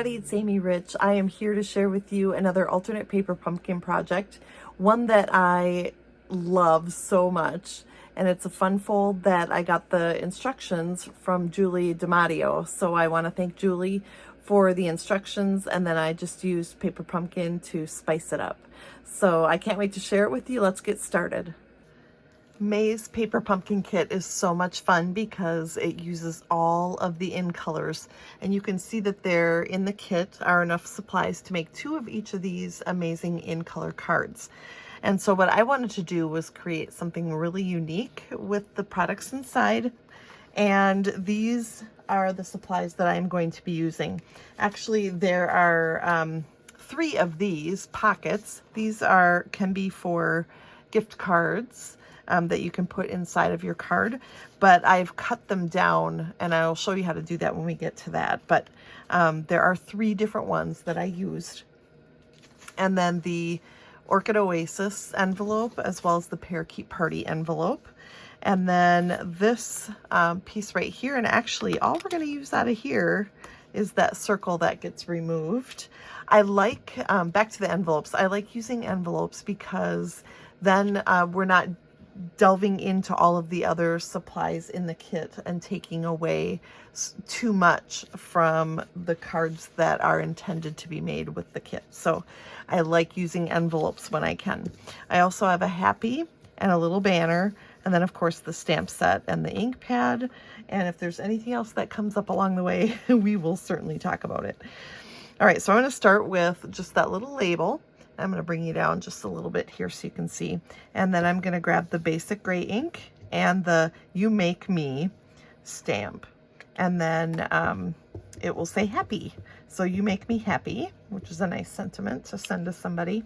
everybody, it's Amy Rich. I am here to share with you another alternate paper pumpkin project, one that I love so much. And it's a fun fold that I got the instructions from Julie DiMatteo. So I want to thank Julie for the instructions, and then I just used paper pumpkin to spice it up. So I can't wait to share it with you. Let's get started. May's paper pumpkin kit is so much fun because it uses all of the in colors, and you can see that there in the kit are enough supplies to make 2 of each of these amazing in color cards. And so what I wanted to do was create something really unique with the products inside, and these are the supplies that I'm going to be using. Actually, there are 3 of these pockets. These can be for gift cards that you can put inside of your card, but I've cut them down, and I'll show you how to do that when we get to that. But there are 3 different ones that I used, and then the Orchid Oasis envelope, as well as the Parakeet Party envelope, and then this piece right here. And actually all we're going to use out of here is that circle that gets removed. I like, back to the envelopes, I like using envelopes because then we're not delving into all of the other supplies in the kit and taking away too much from the cards that are intended to be made with the kit. So I like using envelopes when I can. I also have a happy and a little banner, and then of course the stamp set and the ink pad. And if there's anything else that comes up along the way, we will certainly talk about it. All right, so I'm going to start with just that little label. I'm going to bring you down just a little bit here so you can see. And then I'm going to grab the basic gray ink and the You Make Me stamp. And then it will say happy. So you make me happy, which is a nice sentiment to send to somebody.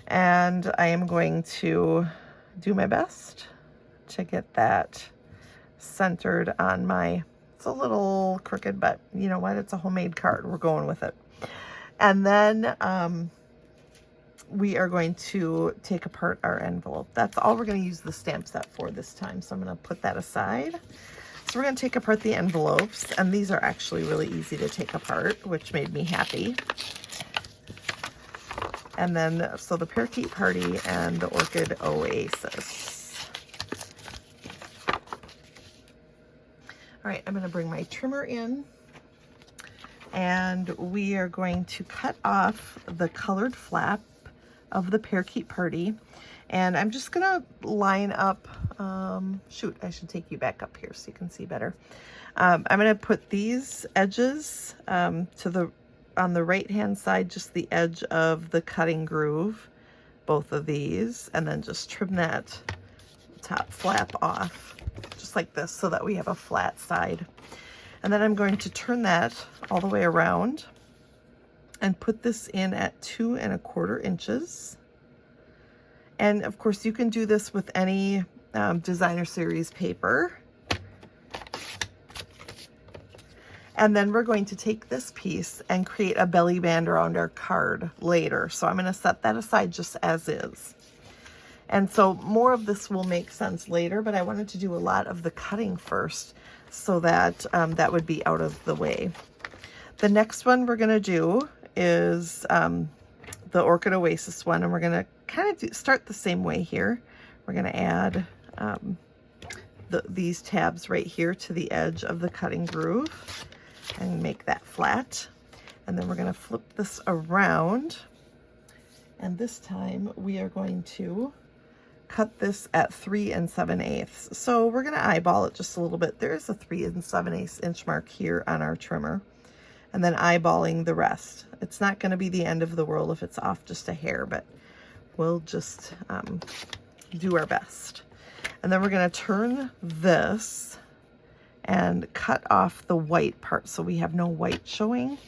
And I am going to do my best to get that centered on my, it's a little crooked, but you know what? It's a homemade card. We're going with it. And then we are going to take apart our envelope. That's all we're going to use the stamp set for this time. So I'm going to put that aside. So we're going to take apart the envelopes, and these are actually really easy to take apart, which made me happy. And then, so the Parakeet Party and the Orchid Oasis. All right, I'm going to bring my trimmer in, and we are going to cut off the colored flap of the Parakeet Party. And I'm just gonna line up, shoot, I should take you back up here so you can see better. I'm gonna put these edges on the right hand side, just the edge of the cutting groove, both of these, and then just trim that top flap off just like this so that we have a flat side. And then I'm going to turn that all the way around and put this in at 2 1/4 inches. And of course you can do this with any designer series paper. And then we're going to take this piece and create a belly band around our card later. So I'm going to set that aside just as is. And so more of this will make sense later, but I wanted to do a lot of the cutting first so that that would be out of the way. The next one we're going to do is the Orchid Oasis one, and we're going to kind of start the same way here. We're going to add these tabs right here to the edge of the cutting groove and make that flat. And then we're going to flip this around, and this time we are going to cut this at 3 7/8. So we're going to eyeball it just a little bit. There is a 3 7/8 inch mark here on our trimmer, and then eyeballing the rest. It's not going to be the end of the world if it's off just a hair, but we'll just do our best. And then we're going to turn this and cut off the white part so we have no white showing.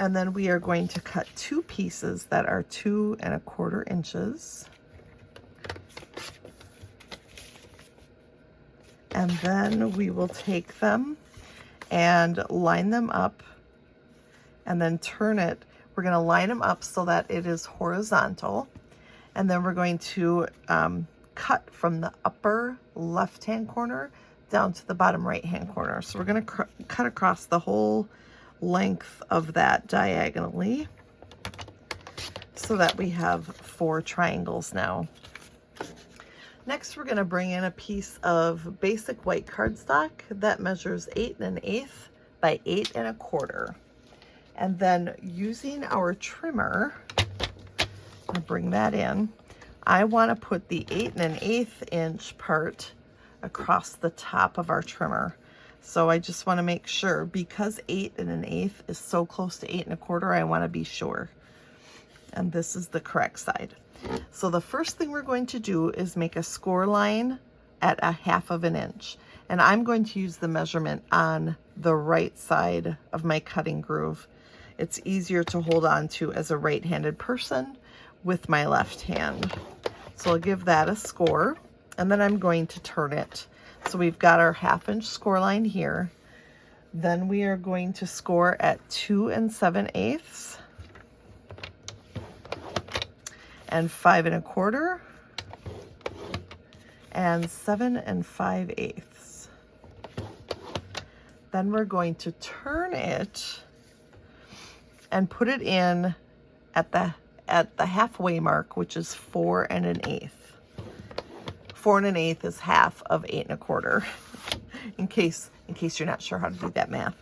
And then we are going to cut 2 pieces that are 2 1/4 inches. And then we will take them and line them up and then turn it. We're going to line them up so that it is horizontal. And then we're going to cut from the upper left-hand corner down to the bottom right hand corner. So we're going to cut across the whole length of that diagonally so that we have 4 triangles now. Next, we're going to bring in a piece of basic white cardstock that measures 8 1/8 by 8 1/4. And then using our trimmer, I'll bring that in. I want to put the 8 1/8 inch part across the top of our trimmer. So I just want to make sure, because 8 1/8 is so close to 8 1/4, I want to be sure. And this is the correct side. So the first thing we're going to do is make a score line at 1/2 inch. And I'm going to use the measurement on the right side of my cutting groove. It's easier to hold on to as a right-handed person with my left hand. So I'll give that a score, and then I'm going to turn it. So we've got our 1/2 inch score line here. Then we are going to score at 2 7/8 and 5 1/4 and 7 5/8. Then we're going to turn it and put it in at the halfway mark, which is 4 1/8. 4 1/8 is half of 8 1/4. in case you're not sure how to do that math.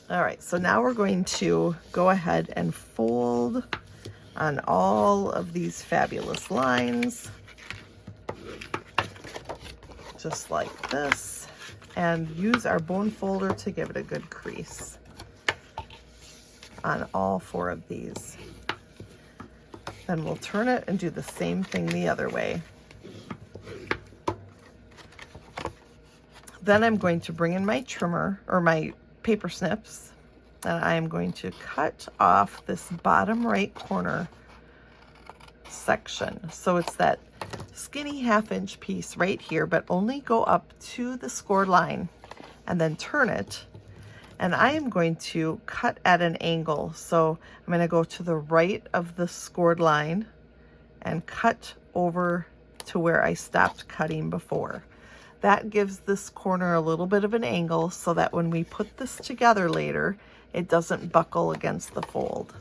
All right, so now we're going to go ahead and fold on all of these fabulous lines, just like this, and use our bone folder to give it a good crease on all 4 of these. Then we'll turn it and do the same thing the other way. Then I'm going to bring in my trimmer, or my paper snips, and I am going to cut off this bottom right corner section. So it's that skinny 1/2 inch piece right here, but only go up to the scored line and then turn it. And I am going to cut at an angle. So I'm going to go to the right of the scored line and cut over to where I stopped cutting before. That gives this corner a little bit of an angle so that when we put this together later, it doesn't buckle against the fold.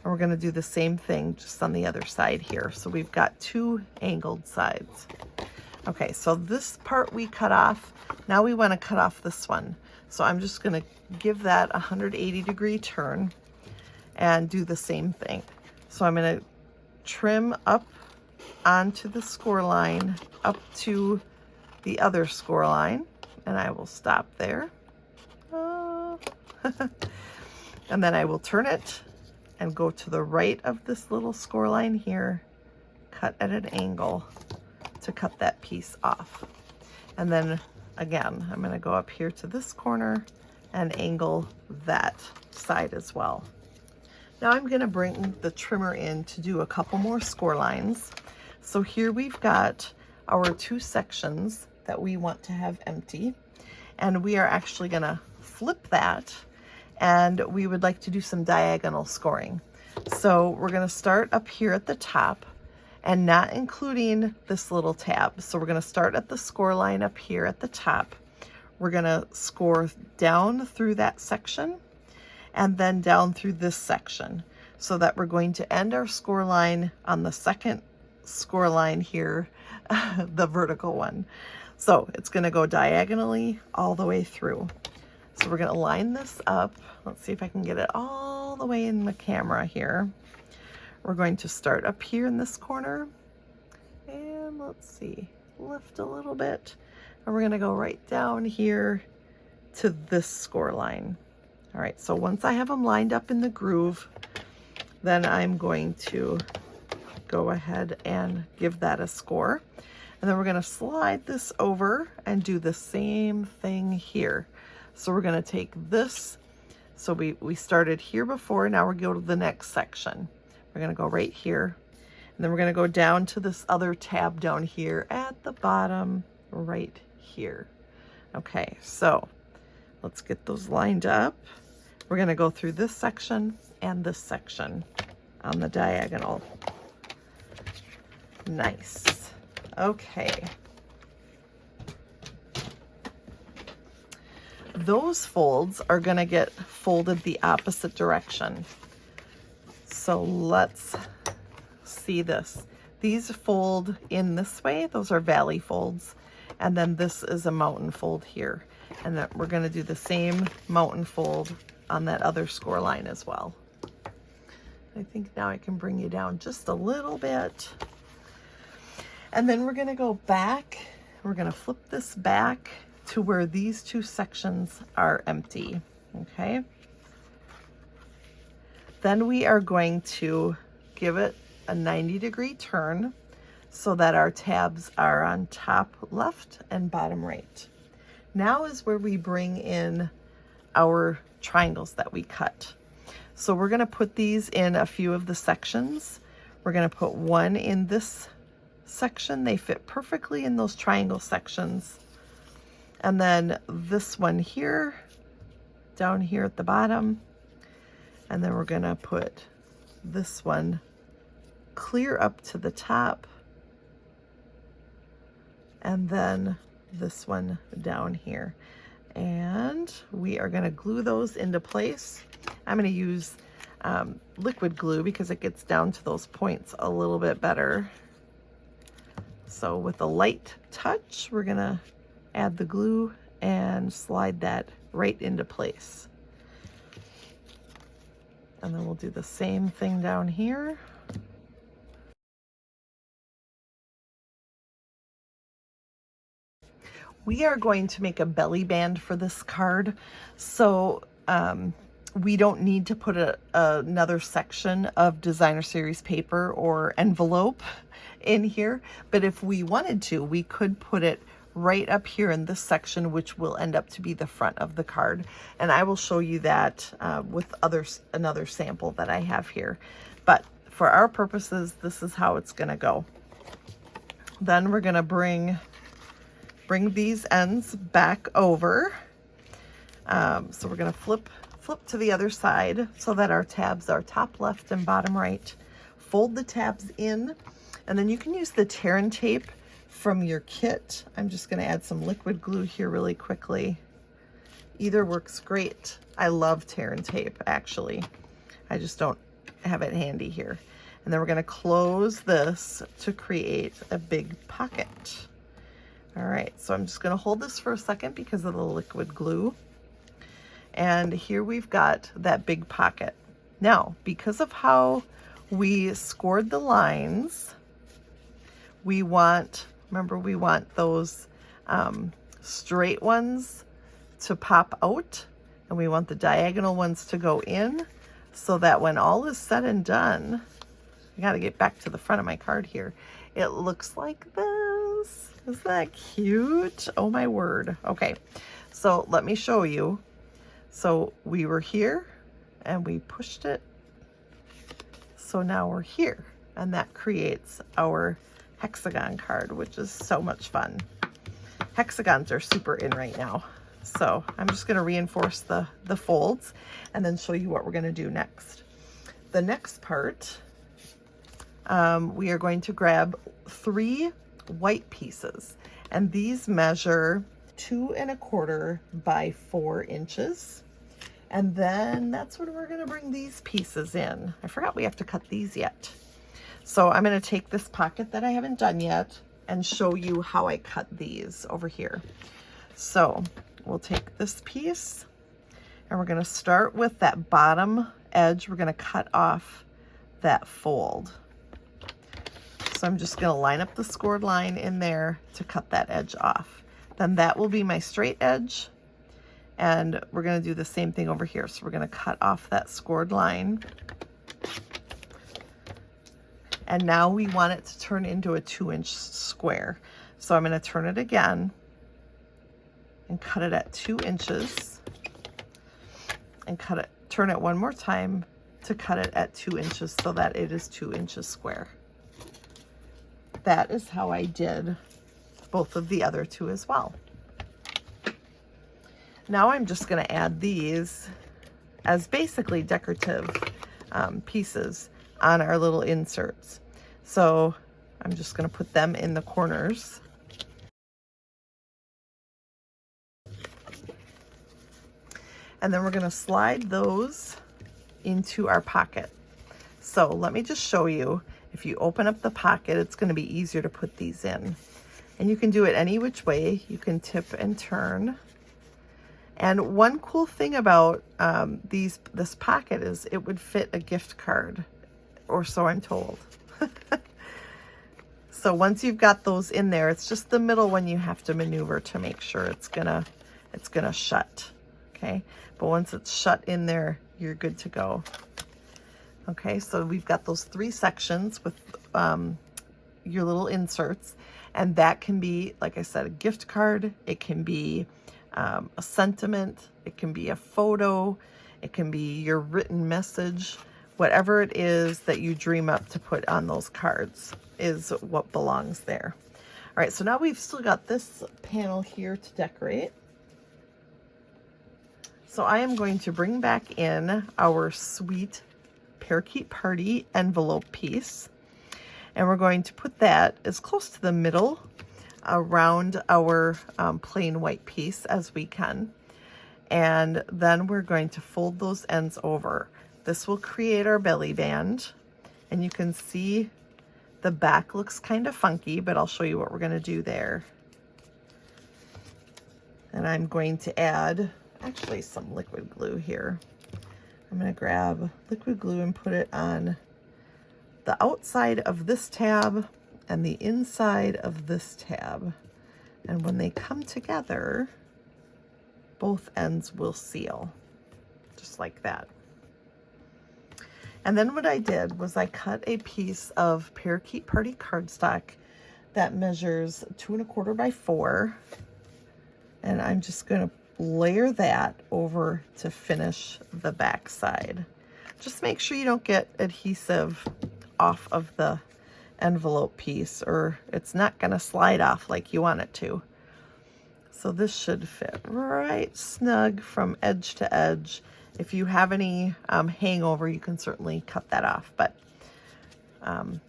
And we're going to do the same thing just on the other side here. So we've got 2 angled sides. Okay, so this part we cut off. Now we want to cut off this one. So I'm just going to give that a 180-degree turn and do the same thing. So I'm going to trim up onto the score line, up to the other score line, and I will stop there. And then I will turn it and go to the right of this little score line here, cut at an angle to cut that piece off. And then again, I'm going to go up here to this corner and angle that side as well. Now I'm going to bring the trimmer in to do a couple more score lines. So here we've got our 2 sections that we want to have empty, and we are actually going to flip that, and we would like to do some diagonal scoring. So we're going to start up here at the top and not including this little tab. So we're going to start at the score line up here at the top. We're going to score down through that section and then down through this section, so that we're going to end our score line on the second score line here, the vertical one. So it's going to go diagonally all the way through. So we're going to line this up. Let's see if I can get it all the way in the camera here. We're going to start up here in this corner, and let's see, lift a little bit, and we're going to go right down here to this score line. All right, so once I have them lined up in the groove, then I'm going to go ahead and give that a score. And then we're going to slide this over and do the same thing here. So we're going to take this. So we started here before, now we're going to go to the next section. We're going to go right here. And then we're going to go down to this other tab down here at the bottom right here. Okay, so let's get those lined up. We're going to go through this section and this section on the diagonal. Nice. Okay. those folds are gonna get folded the opposite direction. So let's see this. These fold in this way, those are valley folds, and then this is a mountain fold here. And then we're gonna do the same mountain fold on that other score line as well. I think now I can bring you down just a little bit. And then we're gonna go back, we're gonna flip this back to where these two sections are empty, okay? Then we are going to give it a 90-degree turn so that our tabs are on top left and bottom right. Now is where we bring in our triangles that we cut. So we're gonna put these in a few of the sections. We're gonna put one in this section. They fit perfectly in those triangle sections. And then this one here, down here at the bottom. And then we're gonna put this one clear up to the top. And then this one down here. And we are gonna glue those into place. I'm gonna use liquid glue because it gets down to those points a little bit better. So with a light touch, we're gonna add the glue and slide that right into place. And then we'll do the same thing down here. We are going to make a belly band for this card. So we don't need to put another section of designer series paper or envelope in here. But if we wanted to, we could put it right up here in this section, which will end up to be the front of the card. And I will show you that with another sample that I have here. But for our purposes, this is how it's gonna go. Then we're gonna bring these ends back over. So we're gonna flip to the other side so that our tabs are top left and bottom right. Fold the tabs in, and then you can use the tear and tape from your kit. I'm just gonna add some liquid glue here really quickly. Either works great. I love tear and tape, actually. I just don't have it handy here. And then we're gonna close this to create a big pocket. All right, so I'm just gonna hold this for a second because of the liquid glue. And here we've got that big pocket. Now, because of how we scored the lines, we want, remember, we want those straight ones to pop out, and we want the diagonal ones to go in, so that when all is said and done, I gotta get back to the front of my card here, it looks like this. Isn't that cute? Oh my word. Okay, so let me show you. So we were here and we pushed it. So now we're here, and that creates our hexagon card, which is so much fun. Hexagons are super in right now. So I'm just gonna reinforce the folds and then show you what we're gonna do next. The next part, we are going to grab 3 white pieces, and these measure 2 1/4 by 4 inches. And then that's when we're gonna bring these pieces in. I forgot we have to cut these yet. So I'm gonna take this pocket that I haven't done yet and show you how I cut these over here. So we'll take this piece and we're gonna start with that bottom edge. We're gonna cut off that fold. So I'm just gonna line up the scored line in there to cut that edge off. Then that will be my straight edge. And we're gonna do the same thing over here. So we're gonna cut off that scored line. And now we want it to turn into a 2-inch square. So I'm gonna turn it again and cut it at 2 inches and turn it one more time to cut it at 2 inches so that it is 2 inches square. That is how I did both of the other 2 as well. Now I'm just gonna add these as basically decorative pieces on our little inserts. So I'm just gonna put them in the corners. And then we're going to slide those into our pocket. So let me just show you. If you open up the pocket, it's going to be easier to put these in. And you can do it any which way. You can tip and turn. And one cool thing about this pocket is it would fit a gift card, or so I'm told. So once you've got those in there, it's just the middle one you have to maneuver to make sure it's gonna shut. Okay, but once it's shut in there, you're good to go. Okay, so we've got those 3 sections with your little inserts, and that can be, like I said, a gift card. It can be a sentiment. It can be a photo. It can be your written message. Whatever it is that you dream up to put on those cards is what belongs there. All right, so now we've still got this panel here to decorate. So I am going to bring back in our sweet Parakeet Party envelope piece, and we're going to put that as close to the middle around our plain white piece as we can. And then we're going to fold those ends over. This will create our belly band, and you can see the back looks kind of funky, but I'll show you what we're going to do there. And I'm going to add actually some liquid glue here. I'm going to grab liquid glue and put it on the outside of this tab and the inside of this tab. And when they come together, both ends will seal, just like that. And then what I did was I cut a piece of Parakeet Party cardstock that measures 2 1/4 by 4. And I'm just going to layer that over to finish the back side. Just make sure you don't get adhesive off of the envelope piece, or it's not going to slide off like you want it to. So this should fit right snug from edge to edge. If you have any hangover, you can certainly cut that off, but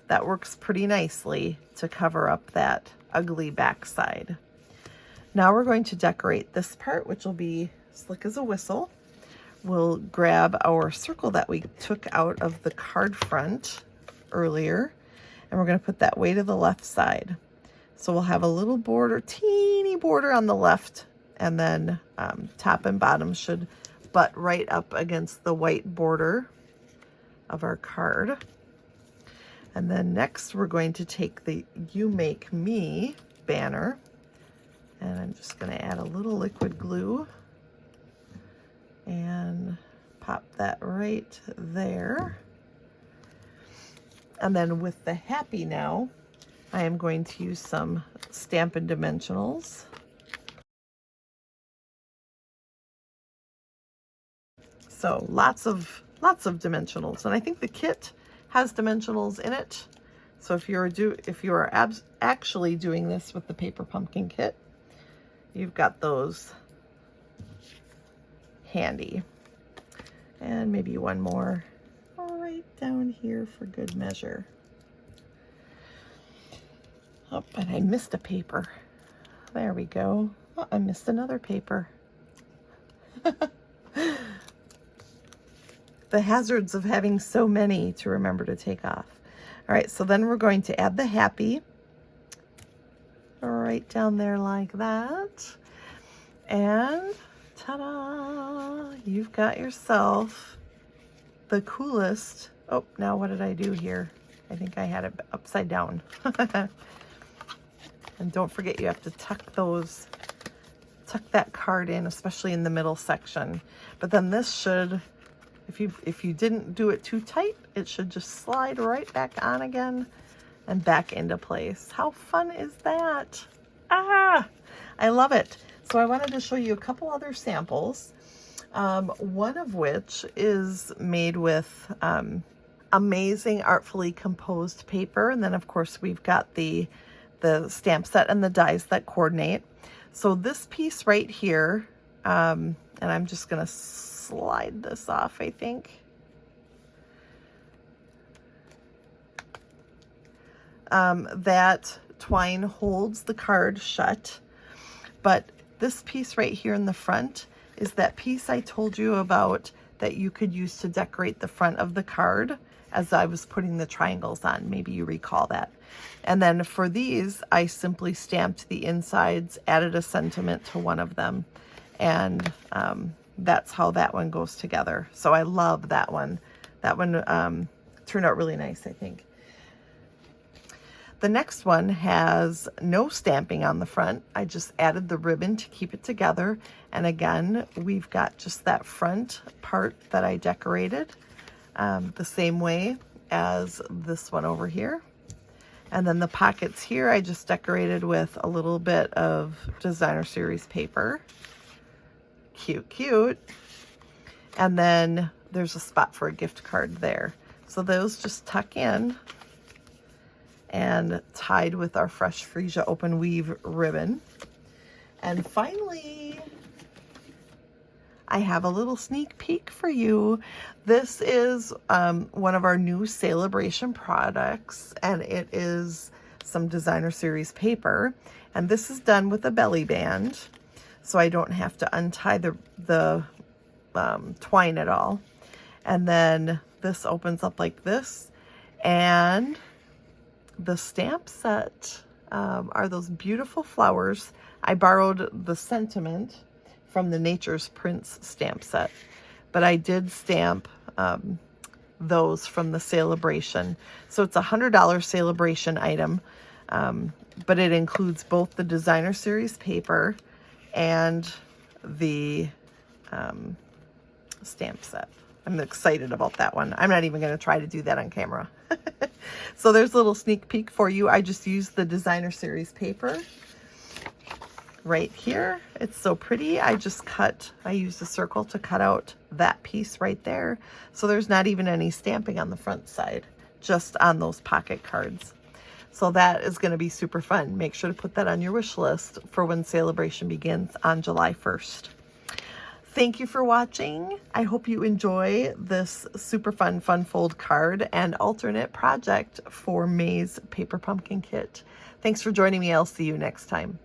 that works pretty nicely to cover up that ugly backside. Now we're going to decorate this part, which will be slick as a whistle. We'll grab our circle that we took out of the card front earlier, and we're going to put that way to the left side. So we'll have a little border, teeny border on the left, and then top and bottom should butt right up against the white border of our card. And then next we're going to take the You Make Me banner, and I'm just going to add a little liquid glue and pop that right there. And then with the happy now, I am going to use some Stampin' Dimensionals. So lots of dimensionals, and I think the kit has dimensionals in it. So if you are actually doing this with the paper pumpkin kit, you've got those handy. And maybe one more right down here for good measure. Oh, and I missed a paper. There we go. Oh, I missed another paper. The hazards of having so many to remember to take off. All right, so then we're going to add the happy right down there like that. And ta-da! You've got yourself the coolest. Oh, now what did I do here? I think I had it upside down. And don't forget, you have to tuck that card in, especially in the middle section. But then this should, if you didn't do it too tight, it should just slide right back on again and back into place. How fun is that? Ah, I love it. So I wanted to show you a couple other samples, one of which is made with amazing artfully composed paper. And then of course we've got the stamp set and the dies that coordinate. So this piece right here, and I'm just gonna slide this off, I think. That twine holds the card shut, but this piece right here in the front is that piece I told you about that you could use to decorate the front of the card as I was putting the triangles on. Maybe you recall that. And then for these, I simply stamped the insides, added a sentiment to one of them, and that's how that one goes together. So I love that one. That one turned out really nice, I think. The next one has no stamping on the front. I just added the ribbon to keep it together. And again, we've got just that front part that I decorated the same way as this one over here. And then the pockets here, I just decorated with a little bit of designer series paper. Cute, cute. And then there's a spot for a gift card there. So those just tuck in and tied with our fresh freesia open weave ribbon. And finally, I have a little sneak peek for you. This is one of our new Celebration products, and it is some designer series paper. And this is done with a belly band, so I don't have to untie the twine at all. And then this opens up like this, and the stamp set are those beautiful flowers. I borrowed the sentiment from the Nature's Prints stamp set, but I did stamp those from the Celebration. So it's a $100 Celebration item, but it includes both the designer series paper and the stamp set. I'm excited about that one. I'm not even going to try to do that on camera. So there's a little sneak peek for you. I just used the designer series paper right here. It's so pretty. I used a circle to cut out that piece right there. So there's not even any stamping on the front side, just on those pocket cards. So that is going to be super fun. Make sure to put that on your wish list for when Celebration begins on July 1st. Thank you for watching. I hope you enjoy this super fun fold card and alternate project for May's Paper Pumpkin Kit. Thanks for joining me. I'll see you next time.